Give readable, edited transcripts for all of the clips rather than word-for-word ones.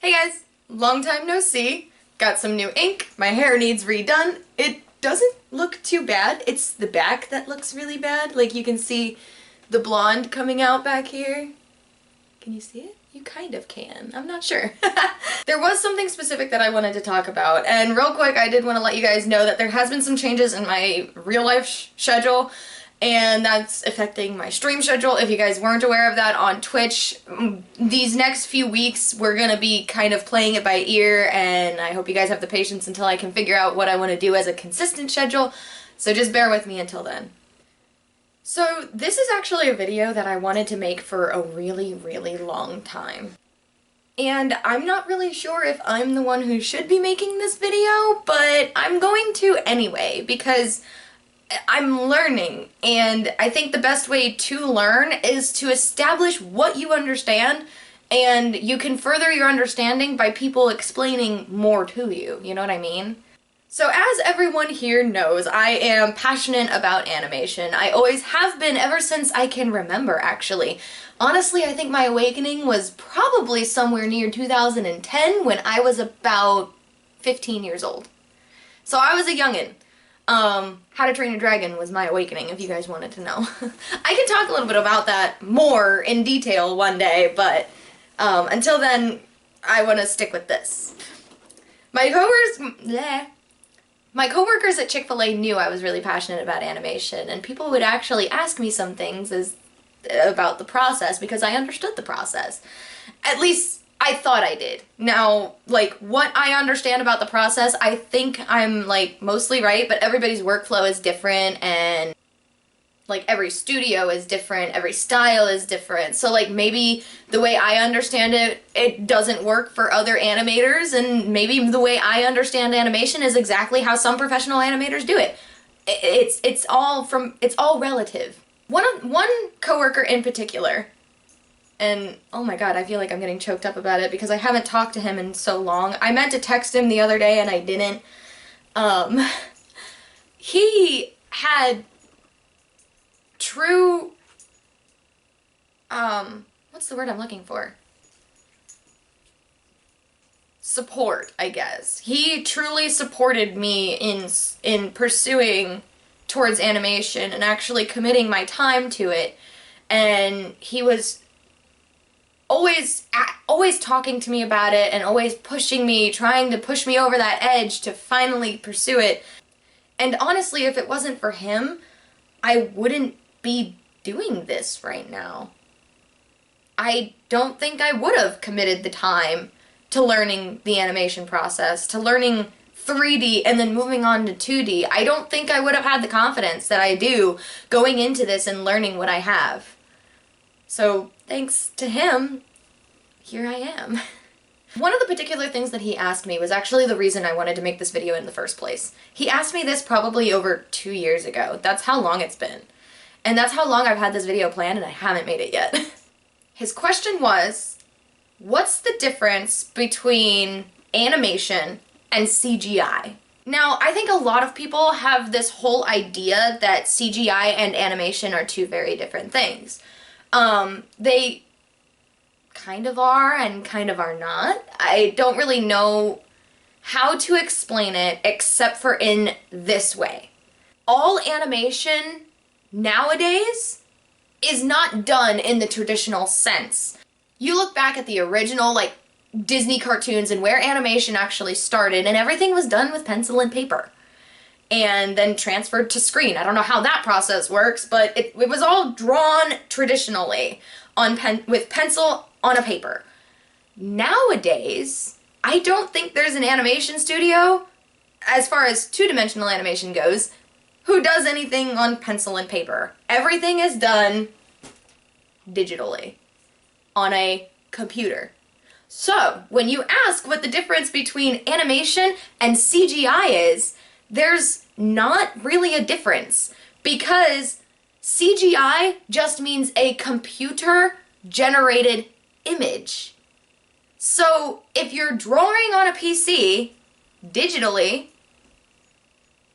Hey guys, long time no see. Got some new ink, my hair needs redone. It doesn't look too bad. It's the back that looks really bad. Like you can see the blonde coming out back here. Can you see it? You kind of can. I'm not sure. There was something specific that I wanted to talk about, and real quick I did want to let you guys know that there has been some changes in my real life schedule, and that's affecting my stream schedule. If you guys weren't aware of that on Twitch, these next few weeks we're gonna be kind of playing it by ear, and I hope you guys have the patience until I can figure out what I want to do as a consistent schedule, so just bear with me until then. So this is actually a video that I wanted to make for a really, really long time. And I'm not really sure if I'm the one who should be making this video, but I'm going to anyway because I'm learning, and I think the best way to learn is to establish what you understand, and you can further your understanding by people explaining more to you, you know what I mean? So as everyone here knows, I am passionate about animation. I always have been ever since I can remember, actually. Honestly, I think my awakening was probably somewhere near 2010 when I was about 15 years old. So I was a youngin'. How to Train Your Dragon was my awakening, if you guys wanted to know. I can talk a little bit about that more in detail one day, but until then, I want to stick with this. My coworkers at Chick-fil-A knew I was really passionate about animation, and people would actually ask me some things about the process because I understood the process. At least I thought I did. Now, like, what I understand about the process, I think I'm, like, mostly right, but everybody's workflow is different, and, like, every studio is different, every style is different, so, like, maybe the way I understand it, it doesn't work for other animators, and maybe the way I understand animation is exactly how some professional animators do it. It's all relative. One coworker in particular, and oh my god, I feel like I'm getting choked up about it because I haven't talked to him in so long. I meant to text him the other day and I didn't. He had true, what's the word I'm looking for? Support, I guess. He truly supported me in pursuing towards animation and actually committing my time to it, and he was always talking to me about it and always pushing me, trying to push me over that edge to finally pursue it. And honestly, if it wasn't for him, I wouldn't be doing this right now. I don't think I would have committed the time to learning the animation process, to learning 3D and then moving on to 2D. I don't think I would have had the confidence that I do going into this and learning what I have. So thanks to him, here I am. One of the particular things that he asked me was actually the reason I wanted to make this video in the first place. He asked me this probably over 2 years ago. That's how long it's been. And that's how long I've had this video planned and I haven't made it yet. His question was, what's the difference between animation and CGI? Now, I think a lot of people have this whole idea that CGI and animation are two very different things. They kind of are and kind of are not. I don't really know how to explain it except for in this way. All animation nowadays is not done in the traditional sense. You look back at the original, like, Disney cartoons and where animation actually started, and everything was done with pencil and paper. And then transferred to screen. I don't know how that process works, but it was all drawn traditionally with pencil on a paper. Nowadays, I don't think there's an animation studio, as far as two-dimensional animation goes, who does anything on pencil and paper. Everything is done digitally on a computer. So, when you ask what the difference between animation and CGI is, there's not really a difference, because CGI just means a computer-generated image. So if you're drawing on a PC digitally,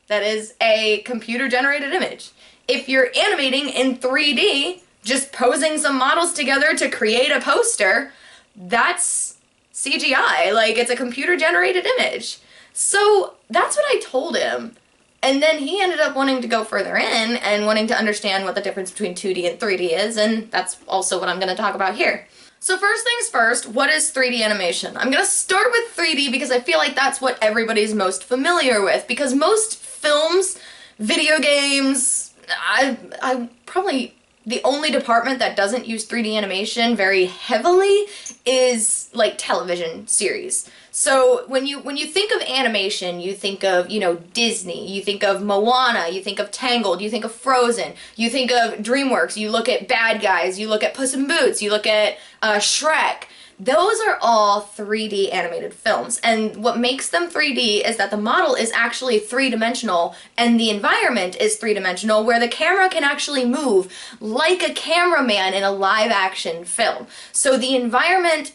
that is a computer-generated image. If you're animating in 3D, just posing some models together to create a poster, that's CGI, like it's a computer generated image. So that's what I told him. And then he ended up wanting to go further in and wanting to understand what the difference between 2D and 3D is, and that's also what I'm going to talk about here. So first things first, what is 3D animation? I'm going to start with 3D because I feel like that's what everybody's most familiar with, because most films, video games, I probably the only department that doesn't use 3D animation very heavily is like television series. So when you think of animation, you think of, you know, Disney, you think of Moana, you think of Tangled, you think of Frozen, you think of DreamWorks, you look at Bad Guys, you look at Puss in Boots, you look at Shrek. Those are all 3D animated films, and what makes them 3D is that the model is actually three-dimensional and the environment is three-dimensional, where the camera can actually move like a cameraman in a live-action film. So the environment,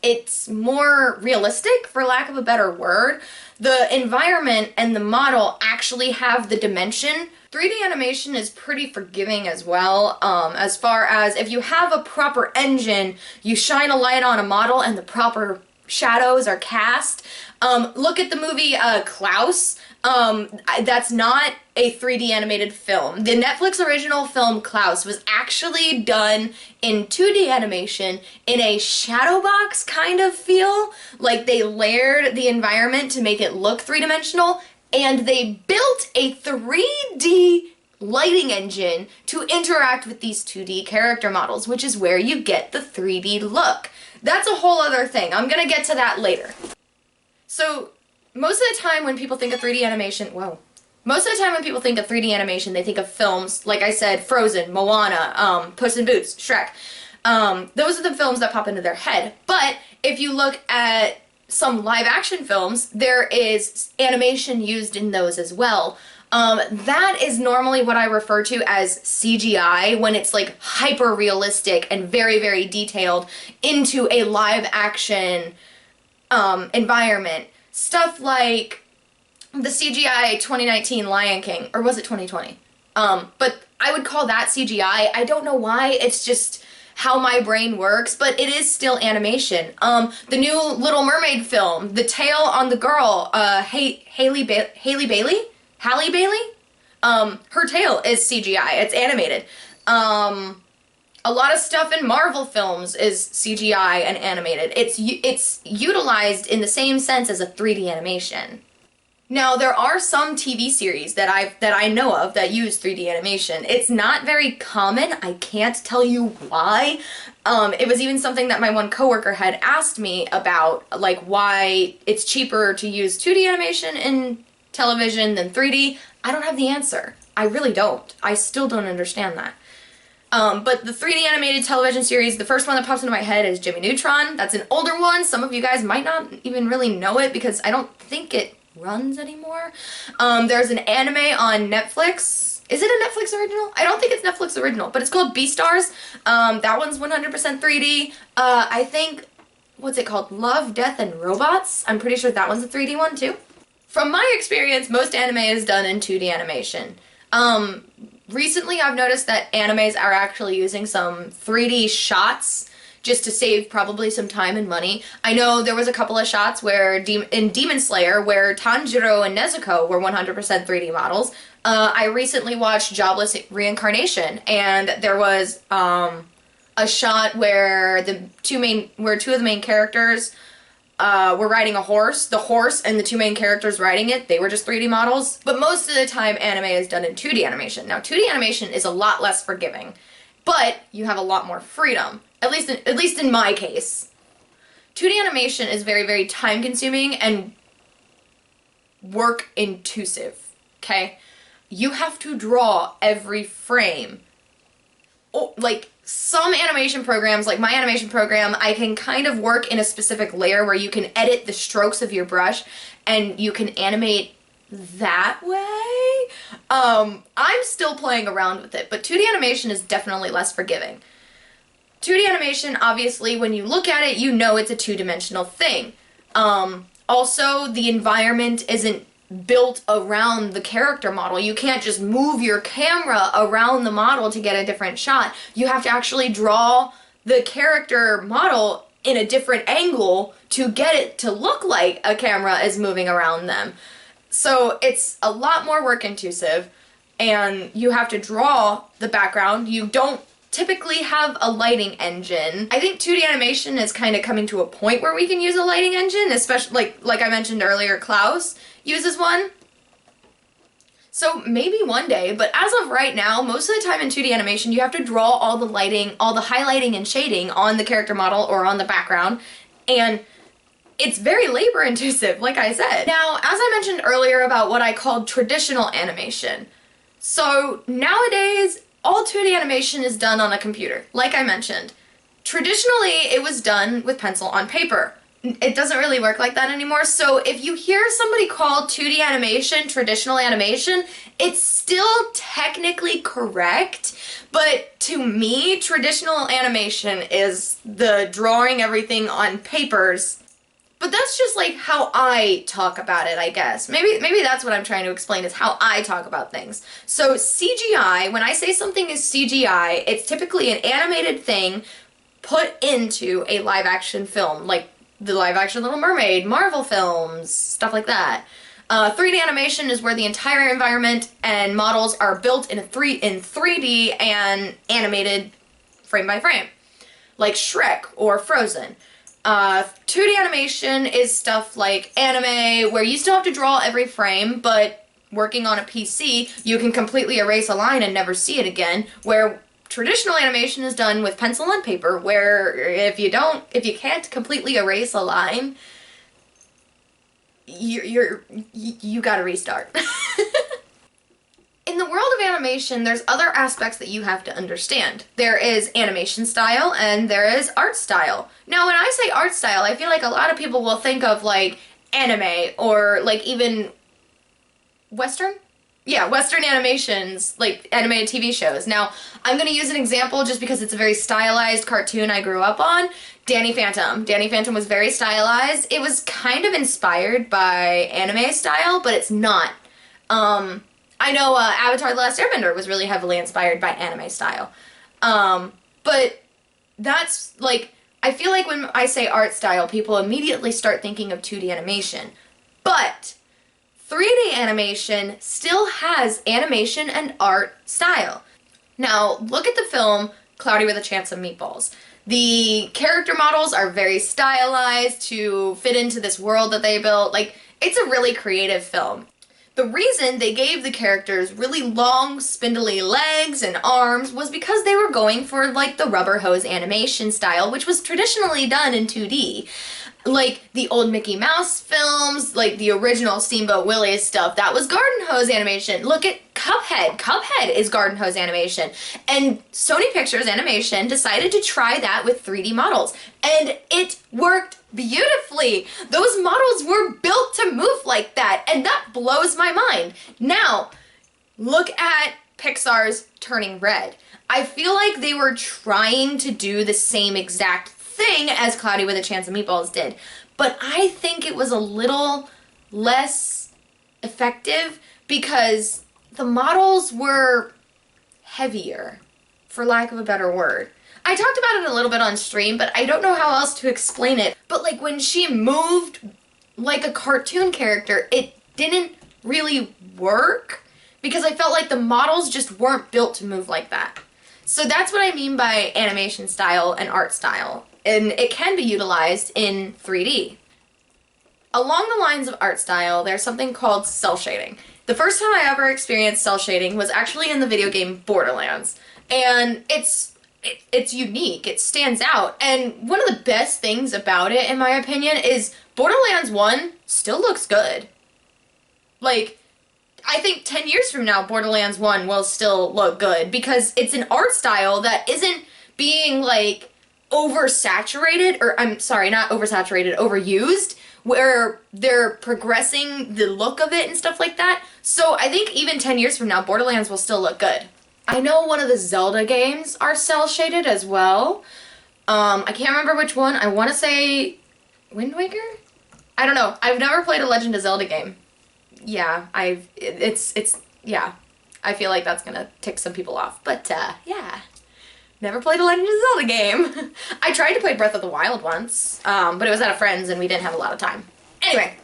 it's more realistic, for lack of a better word. The environment and the model actually have the dimension. 3D animation is pretty forgiving as well, as far as if you have a proper engine, you shine a light on a model and the proper shadows are cast. Look at the movie Klaus. That's not a 3D animated film. The Netflix original film Klaus was actually done in 2D animation in a shadow box kind of feel. Like they layered the environment to make it look three-dimensional, and they built a 3D lighting engine to interact with these 2D character models, which is where you get the 3D look. That's a whole other thing. I'm gonna get to that later. So, most of the time when people think of 3D animation, most of the time when people think of 3D animation, they think of films, like I said, Frozen, Moana, Puss in Boots, Shrek. Those are the films that pop into their head. But if you look at some live action films, there is animation used in those as well. That is normally what I refer to as CGI, when it's like hyper realistic and very, very detailed into a live action environment. Stuff like the CGI 2019 Lion King, or was it 2020? But I would call that CGI. I don't know why, it's just how my brain works, but it is still animation. The new Little Mermaid film, the tail on the girl, Halle Bailey? Her tail is CGI, it's animated. A lot of stuff in Marvel films is CGI and animated. It's utilized in the same sense as a 3D animation. Now, there are some TV series that I know of that use 3D animation. It's not very common. I can't tell you why. It was even something that my one coworker had asked me about, like why it's cheaper to use 2D animation in television than 3D. I don't have the answer. I really don't. I still don't understand that. But the 3D animated television series, the first one that pops into my head is Jimmy Neutron. That's an older one. Some of you guys might not even really know it because I don't think it runs anymore. There's an anime on Netflix. Is it a Netflix original? I don't think it's Netflix original, but it's called Beastars. That one's 100% 3D. I think, what's it called? Love, Death, and Robots. I'm pretty sure that one's a 3D one too. From my experience, most anime is done in 2D animation. Recently I've noticed that animes are actually using some 3D shots just to save probably some time and money. I know there was a couple of shots where in Demon Slayer where Tanjiro and Nezuko were 100% 3D models. I recently watched Jobless Reincarnation, and there was a shot where two of the main characters were riding a horse. The horse and the two main characters riding it, they were just 3D models. But most of the time anime is done in 2D animation. Now 2D animation is a lot less forgiving, but you have a lot more freedom. At least in my case. 2D animation is very, very time consuming and work intensive, okay? You have to draw every frame. Oh, like some animation programs, like my animation program, I can kind of work in a specific layer where you can edit the strokes of your brush and you can animate that way. I'm still playing around with it, but 2D animation is definitely less forgiving. 2D animation, obviously, when you look at it, you know it's a two-dimensional thing. Also, the environment isn't built around the character model. You can't just move your camera around the model to get a different shot. You have to actually draw the character model in a different angle to get it to look like a camera is moving around them. So it's a lot more work intensive, and you have to draw the background. You don't typically have a lighting engine. I think 2D animation is kind of coming to a point where we can use a lighting engine, especially like I mentioned earlier, Klaus uses one. So maybe one day, but as of right now, most of the time in 2D animation, you have to draw all the lighting, all the highlighting and shading on the character model or on the background, and it's very labor intensive, like I said. Now, as I mentioned earlier about what I called traditional animation, so nowadays, all 2D animation is done on a computer, like I mentioned. Traditionally, it was done with pencil on paper. It doesn't really work like that anymore, so if you hear somebody call 2D animation traditional animation, it's still technically correct, but to me, traditional animation is the drawing everything on papers. But that's just like how I talk about it, I guess. Maybe that's what I'm trying to explain, is how I talk about things. So CGI, when I say something is CGI, it's typically an animated thing put into a live action film, like the live action Little Mermaid, Marvel films, stuff like that. 3D animation is where the entire environment and models are built in 3D and animated frame by frame, like Shrek or Frozen. 2D animation is stuff like anime, where you still have to draw every frame, but working on a PC, you can completely erase a line and never see it again, where traditional animation is done with pencil and paper, where if you can't completely erase a line, you gotta restart. In the world of animation, there's other aspects that you have to understand. There is animation style and there is art style. Now, when I say art style, I feel like a lot of people will think of like anime or like even Western? Yeah, Western animations, like animated TV shows. Now, I'm going to use an example just because it's a very stylized cartoon I grew up on. Danny Phantom. Danny Phantom was very stylized. It was kind of inspired by anime style, but it's not. I know Avatar: The Last Airbender was really heavily inspired by anime style. But that's like, I feel like when I say art style, people immediately start thinking of 2D animation. But 3D animation still has animation and art style. Now, look at the film Cloudy with a Chance of Meatballs. The character models are very stylized to fit into this world that they built. Like, it's a really creative film. The reason they gave the characters really long, spindly legs and arms was because they were going for, like, the rubber hose animation style, which was traditionally done in 2D. Like, the old Mickey Mouse films, like the original Steamboat Willie stuff, that was garden hose animation. Look at Cuphead. Cuphead is garden hose animation. And Sony Pictures Animation decided to try that with 3D models. And it worked beautifully. Those models were built to move like that, and that blows my mind. Now, look at Pixar's Turning Red. I feel like they were trying to do the same exact thing as Cloudy with a Chance of Meatballs did, but I think it was a little less effective because the models were heavier, for lack of a better word. I talked about it a little bit on stream, but I don't know how else to explain it. But like when she moved like a cartoon character, it didn't really work because I felt like the models just weren't built to move like that. So that's what I mean by animation style and art style. And it can be utilized in 3D. Along the lines of art style, there's something called cel shading. The first time I ever experienced cel shading was actually in the video game Borderlands. And it's unique, it stands out. And one of the best things about it, in my opinion, is Borderlands 1 still looks good. Like, I think 10 years from now, Borderlands 1 will still look good because it's an art style that isn't being, like, oversaturated, or I'm sorry, not oversaturated, overused, where they're progressing the look of it and stuff like that. So I think even 10 years from now, Borderlands will still look good. I know one of the Zelda games are cel shaded as well. I can't remember which one. I want to say Wind Waker? I don't know. I've never played a Legend of Zelda game. Yeah, yeah. I feel like that's gonna tick some people off, but yeah. Never played a Legend of Zelda game. I tried to play Breath of the Wild once, but it was at a friend's and we didn't have a lot of time. Anyway,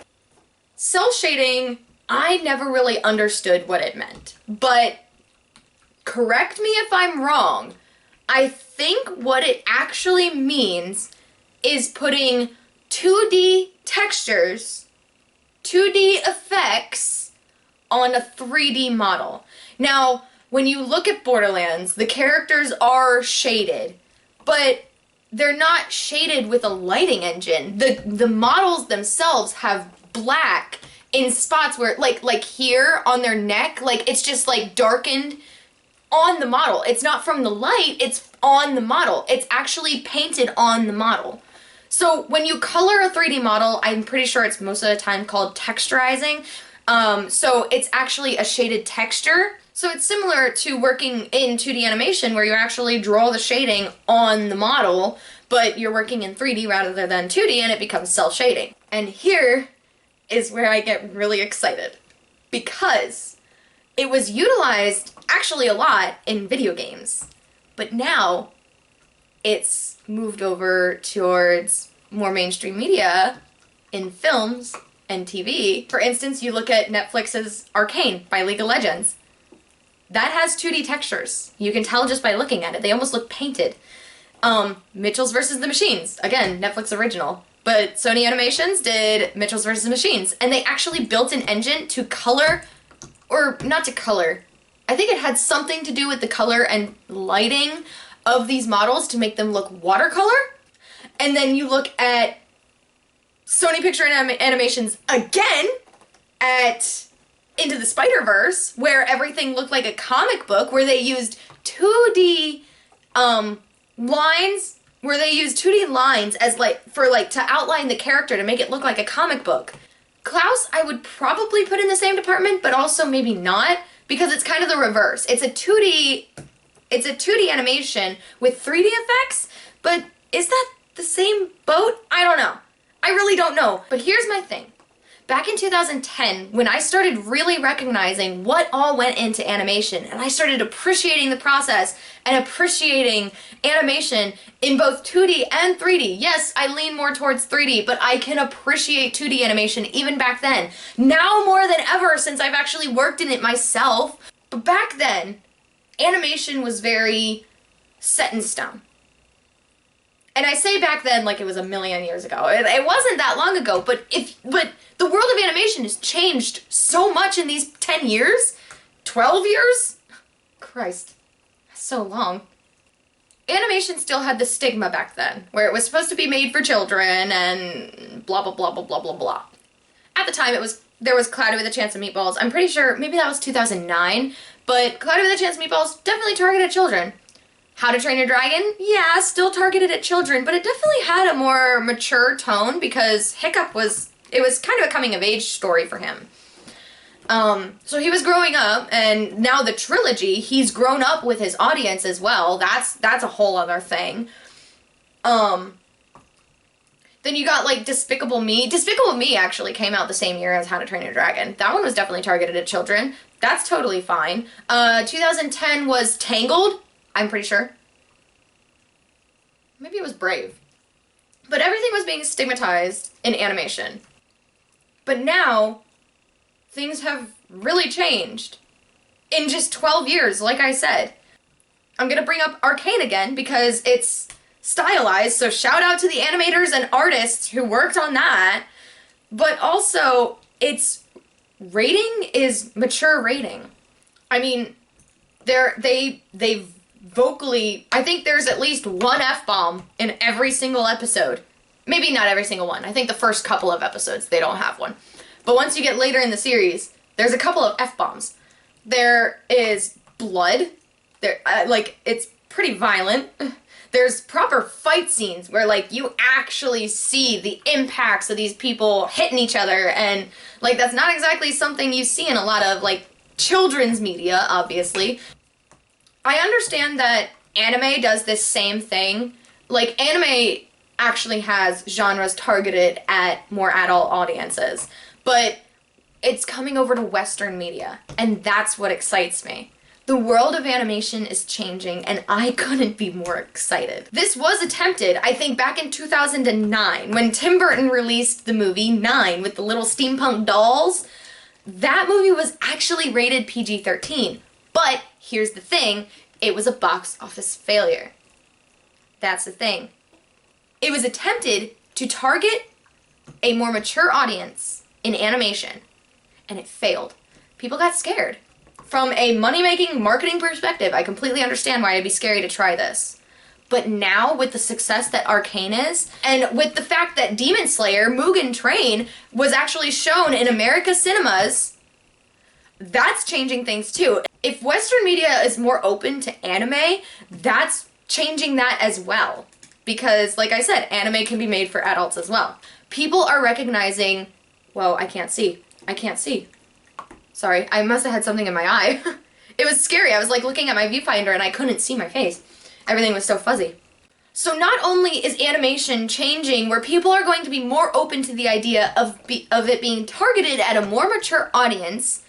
cell shading, I never really understood what it meant. But correct me if I'm wrong. I think what it actually means is putting 2D textures, 2D effects on a 3D model. Now, when you look at Borderlands, the characters are shaded, but they're not shaded with a lighting engine. The models themselves have black in spots where, like here on their neck, like it's just like darkened on the model. It's not from the light, it's on the model. It's actually painted on the model. So when you color a 3D model, I'm pretty sure it's most of the time called texturizing. So it's actually a shaded texture. So it's similar to working in 2D animation where you actually draw the shading on the model, but you're working in 3D rather than 2D and it becomes cell shading. And here is where I get really excited because it was utilized actually a lot in video games, but now it's moved over towards more mainstream media in films and TV. For instance, you look at Netflix's Arcane by League of Legends. That has 2D textures. You can tell just by looking at it. They almost look painted. Mitchell's vs. the Machines. Again, Netflix original. But Sony Animations did Mitchell's vs. Machines. And they actually built an engine to color, or not to color. I think it had something to do with the color and lighting of these models to make them look watercolor. And then you look at Sony Picture Animations again at Into the Spider-Verse, where everything looked like a comic book, where they used 2D lines, as to outline the character to make it look like a comic book. Klaus, I would probably put in the same department, but also maybe not, because it's kind of the reverse. It's a 2D animation with 3D effects, but is that the same boat? I don't know. I really don't know. But here's my thing. Back in 2010, when I started really recognizing what all went into animation, and I started appreciating the process and appreciating animation in both 2D and 3D. Yes, I lean more towards 3D, but I can appreciate 2D animation even back then. Now more than ever, since I've actually worked in it myself. But back then, animation was very set in stone. And I say back then like it was a million years ago. It wasn't that long ago, but the world of animation has changed so much in these 10 years? 12 years? Christ, that's so long. Animation still had the stigma back then, where it was supposed to be made for children and blah blah blah blah blah blah blah. At the time there was Cloudy with a Chance of Meatballs. I'm pretty sure maybe that was 2009, but Cloudy with a Chance of Meatballs definitely targeted children. How to Train Your Dragon? Yeah, still targeted at children, but it definitely had a more mature tone because Hiccup was kind of a coming of age story for him. So he was growing up, and now the trilogy, he's grown up with his audience as well. That's a whole other thing. Then you got like Despicable Me. Despicable Me actually came out the same year as How to Train Your Dragon. That one was definitely targeted at children. That's totally fine. 2010 was Tangled. I'm pretty sure. Maybe it was Brave. But everything was being stigmatized in animation. But now, things have really changed. In just 12 years, like I said. I'm gonna bring up Arcane again because it's stylized, so shout out to the animators and artists who worked on that. But also, its rating is mature rating. I mean, they've vocally, I think there's at least one F-bomb in every single episode. Maybe not every single one. I think the first couple of episodes, they don't have one. But once you get later in the series, there's a couple of F-bombs. There is blood. It's pretty violent. There's proper fight scenes where, you actually see the impacts of these people hitting each other, and, that's not exactly something you see in a lot of, children's media, obviously. I understand that anime does this same thing. Anime actually has genres targeted at more adult audiences, but it's coming over to Western media, and that's what excites me. The world of animation is changing, and I couldn't be more excited. This was attempted, I think, back in 2009, when Tim Burton released the movie 9 with the little steampunk dolls. That movie was actually rated PG-13, but here's the thing, it was a box office failure. That's the thing. It was attempted to target a more mature audience in animation, and it failed. People got scared. From a money-making marketing perspective, I completely understand why it'd be scary to try this. But now, with the success that Arcane is, and with the fact that Demon Slayer Mugen Train was actually shown in America's cinemas, that's changing things too. If Western media is more open to anime, that's changing that as well. Because, like I said, anime can be made for adults as well. People are recognizing, whoa, I can't see. Sorry, I must have had something in my eye. It was scary. I was like looking at my viewfinder and I couldn't see my face. Everything was so fuzzy. So not only is animation changing where people are going to be more open to the idea of it being targeted at a more mature audience,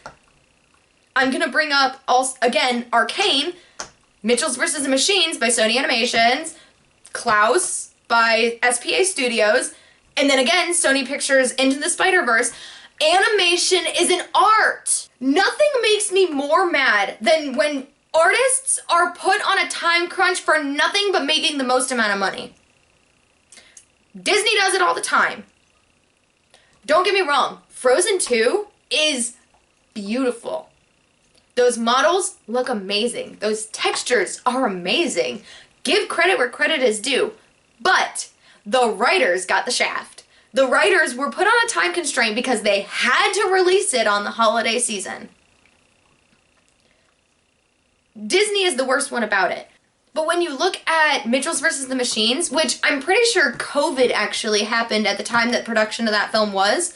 I'm going to bring up, also, again, Arcane, Mitchell's vs. the Machines by Sony Animations, Klaus by SPA Studios, and then again, Sony Pictures Into the Spider-Verse. Animation is an art. Nothing makes me more mad than when artists are put on a time crunch for nothing but making the most amount of money. Disney does it all the time. Don't get me wrong, Frozen 2 is beautiful. Those models look amazing. Those textures are amazing. Give credit where credit is due. But the writers got the shaft. The writers were put on a time constraint because they had to release it on the holiday season. Disney is the worst one about it. But when you look at Mitchell's vs. the Machines, which I'm pretty sure COVID actually happened at the time that production of that film was,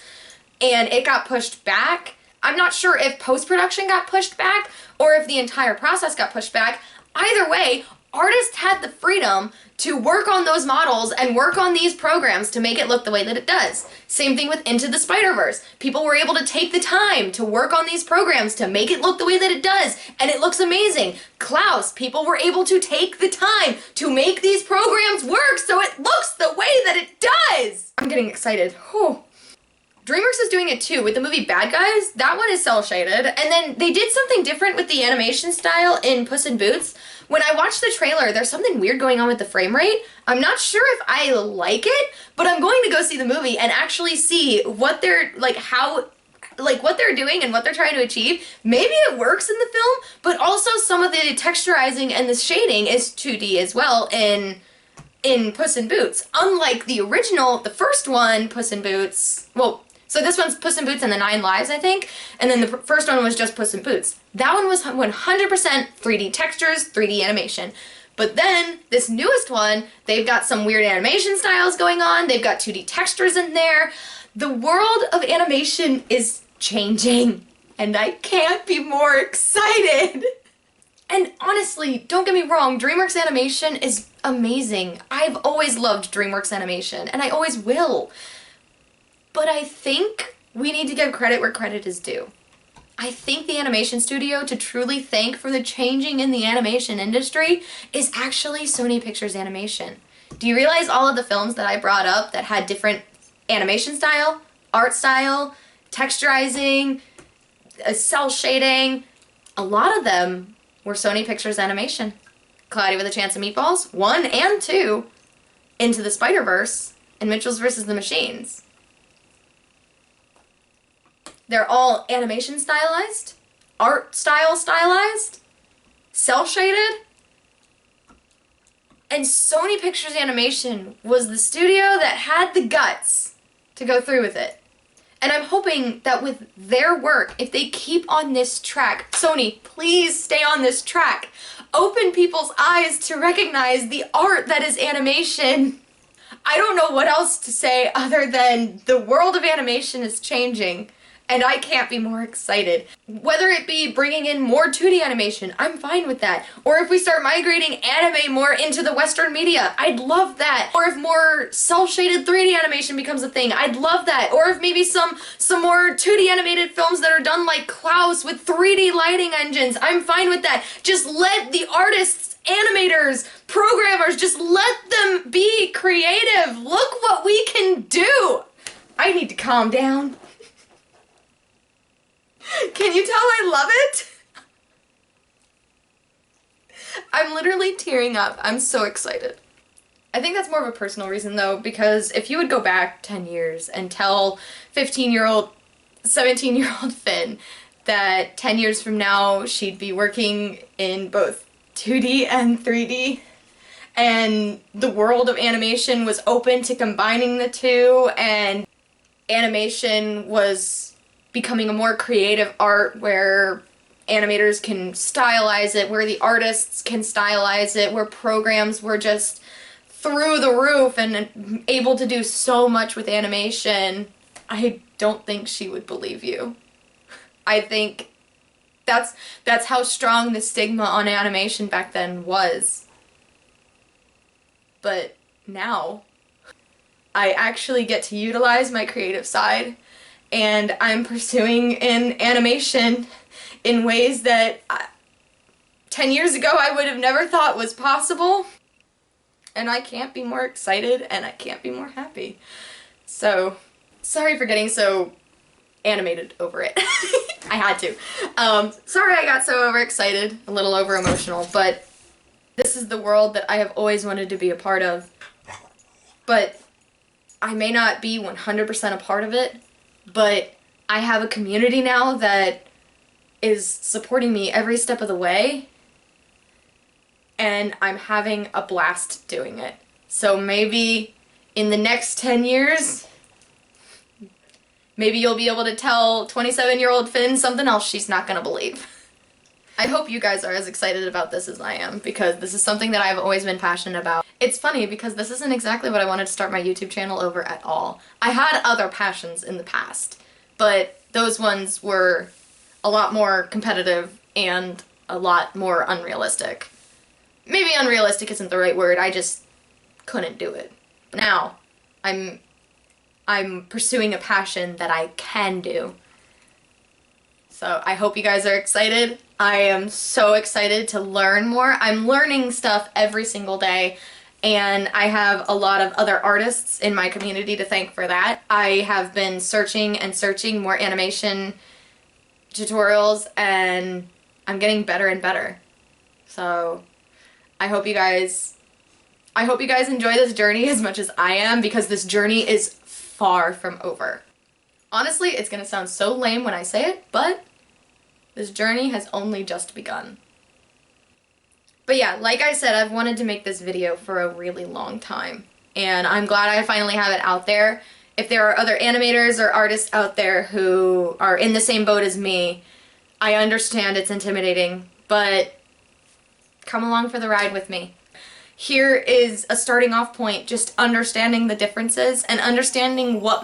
and it got pushed back. I'm not sure if post-production got pushed back or if the entire process got pushed back. Either way, artists had the freedom to work on those models and work on these programs to make it look the way that it does. Same thing with Into the Spider-Verse. People were able to take the time to work on these programs to make it look the way that it does, and it looks amazing. Klaus, people were able to take the time to make these programs work so it looks the way that it does! I'm getting excited. Whew. DreamWorks is doing it too with the movie Bad Guys. That one is cel-shaded. And then they did something different with the animation style in Puss in Boots. When I watched the trailer, there's something weird going on with the frame rate. I'm not sure if I like it, but I'm going to go see the movie and actually see what they're, what they're doing and what they're trying to achieve. Maybe it works in the film, but also some of the texturizing and the shading is 2D as well in Puss in Boots. Unlike the original, the first one, Puss in Boots, well, so this one's Puss in Boots and the 9 Lives, I think, and then the first one was just Puss in Boots. That one was 100% 3D textures, 3D animation. But then, this newest one, they've got some weird animation styles going on, they've got 2D textures in there. The world of animation is changing, and I can't be more excited. And honestly, don't get me wrong, DreamWorks Animation is amazing. I've always loved DreamWorks Animation, and I always will. But I think we need to give credit where credit is due. I think the animation studio to truly thank for the changing in the animation industry is actually Sony Pictures Animation. Do you realize all of the films that I brought up that had different animation style, art style, texturizing, cel shading, a lot of them were Sony Pictures Animation. Cloudy with a Chance of Meatballs, 1 and 2, Into the Spider-Verse, and Mitchell's vs. the Machines. They're all animation stylized, art style stylized, cel shaded, and Sony Pictures Animation was the studio that had the guts to go through with it. And I'm hoping that with their work, if they keep on this track, Sony, please stay on this track. Open people's eyes to recognize the art that is animation. I don't know what else to say other than the world of animation is changing. And I can't be more excited. Whether it be bringing in more 2D animation, I'm fine with that. Or if we start migrating anime more into the Western media, I'd love that. Or if more cel-shaded 3D animation becomes a thing, I'd love that. Or if maybe some more 2D animated films that are done like Klaus with 3D lighting engines, I'm fine with that. Just let the artists, animators, programmers, just let them be creative. Look what we can do. I need to calm down. Can you tell I love it? I'm literally tearing up. I'm so excited. I think that's more of a personal reason though, because if you would go back 10 years and tell 15-year-old, 17-year-old Finn that 10 years from now she'd be working in both 2D and 3D, and the world of animation was open to combining the two, and animation was becoming a more creative art where animators can stylize it, where the artists can stylize it, where programs were just through the roof and able to do so much with animation, I don't think she would believe you. I think that's how strong the stigma on animation back then was. But now, I actually get to utilize my creative side, and I'm pursuing in animation in ways that 10 years ago I would have never thought was possible. And I can't be more excited, and I can't be more happy. So, sorry for getting so animated over it. I had to. Sorry I got so overexcited, a little over emotional, but this is the world that I have always wanted to be a part of. But I may not be 100% a part of it, but I have a community now that is supporting me every step of the way, and I'm having a blast doing it. So maybe in the next 10 years, maybe you'll be able to tell 27-year-old Finn something else she's not gonna believe. I hope you guys are as excited about this as I am, because this is something that I've always been passionate about. It's funny because this isn't exactly what I wanted to start my YouTube channel over at all. I had other passions in the past, but those ones were a lot more competitive and a lot more unrealistic. Maybe unrealistic isn't the right word, I just couldn't do it. Now, I'm pursuing a passion that I can do. So I hope you guys are excited. I am so excited to learn more. I'm learning stuff every single day, and I have a lot of other artists in my community to thank for that. I have been searching and searching more animation tutorials, and I'm getting better and better. So I hope you guys enjoy this journey as much as I am, because this journey is far from over. Honestly, it's gonna sound so lame when I say it, but this journey has only just begun. But yeah, like I said, I've wanted to make this video for a really long time, and I'm glad I finally have it out there. If there are other animators or artists out there who are in the same boat as me, I understand it's intimidating, but come along for the ride with me. Here is a starting off point, just understanding the differences and understanding what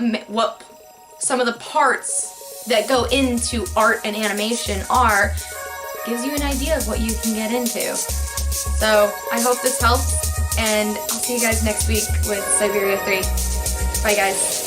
some of the parts that go into art and animation are, gives you an idea of what you can get into. So I hope this helps, and I'll see you guys next week with Siberia 3. Bye guys.